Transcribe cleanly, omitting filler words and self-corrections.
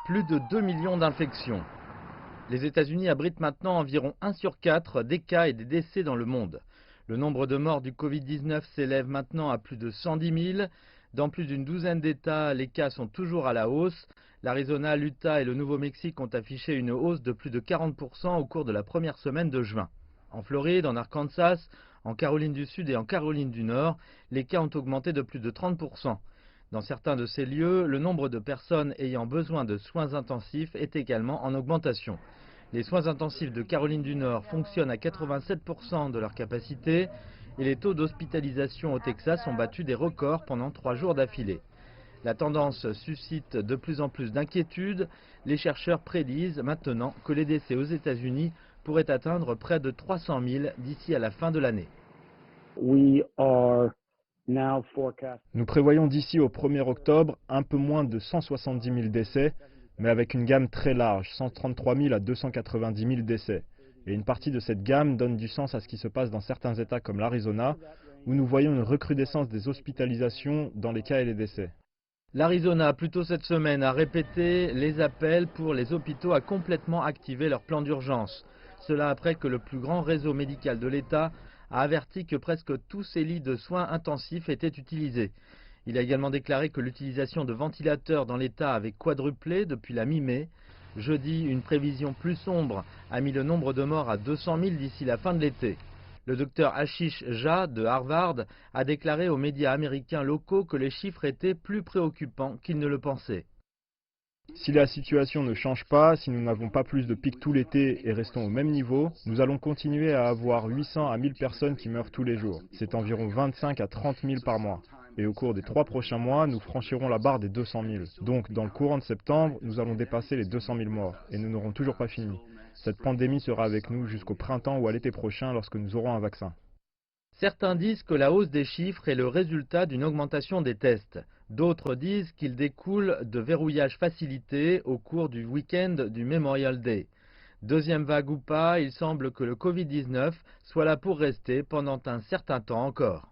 Plus de 2 millions d'infections. Les États-Unis abritent maintenant environ 1 sur 4 des cas et des décès dans le monde. Le nombre de morts du Covid-19 s'élève maintenant à plus de 110 000. Dans plus d'une douzaine d'États, les cas sont toujours à la hausse. L'Arizona, l'Utah et le Nouveau-Mexique ont affiché une hausse de plus de 40% au cours de la première semaine de juin. En Floride, en Arkansas, en Caroline du Sud et en Caroline du Nord, les cas ont augmenté de plus de 30%. Dans certains de ces lieux, le nombre de personnes ayant besoin de soins intensifs est également en augmentation. Les soins intensifs de Caroline du Nord fonctionnent à 87% de leur capacité et les taux d'hospitalisation au Texas ont battu des records pendant 3 jours d'affilée. La tendance suscite de plus en plus d'inquiétudes. Les chercheurs prédisent maintenant que les décès aux États-Unis pourraient atteindre près de 300 000 d'ici à la fin de l'année. Nous prévoyons d'ici au 1er octobre un peu moins de 170 000 décès, mais avec une gamme très large, 133 000 à 290 000 décès. Et une partie de cette gamme donne du sens à ce qui se passe dans certains États comme l'Arizona, où nous voyons une recrudescence des hospitalisations dans les cas et les décès. L'Arizona, plus tôt cette semaine, a répété les appels pour les hôpitaux à complètement activer leur plan d'urgence. Cela après que le plus grand réseau médical de l'État a averti que presque tous ces lits de soins intensifs étaient utilisés. Il a également déclaré que l'utilisation de ventilateurs dans l'État avait quadruplé depuis la mi-mai. Jeudi, une prévision plus sombre a mis le nombre de morts à 200 000 d'ici la fin de l'été. Le docteur Ashish Jha de Harvard a déclaré aux médias américains locaux que les chiffres étaient plus préoccupants qu'ils ne le pensaient. Si la situation ne change pas, si nous n'avons pas plus de pics tout l'été et restons au même niveau, nous allons continuer à avoir 800 à 1000 personnes qui meurent tous les jours. C'est environ 25 à 30 000 par mois. Et au cours des 3 prochains mois, nous franchirons la barre des 200 000. Donc, dans le courant de septembre, nous allons dépasser les 200 000 morts. Et nous n'aurons toujours pas fini. Cette pandémie sera avec nous jusqu'au printemps ou à l'été prochain lorsque nous aurons un vaccin. Certains disent que la hausse des chiffres est le résultat d'une augmentation des tests. D'autres disent qu'il découle de verrouillage facilité au cours du week-end du Memorial Day. Deuxième vague ou pas, il semble que le Covid-19 soit là pour rester pendant un certain temps encore.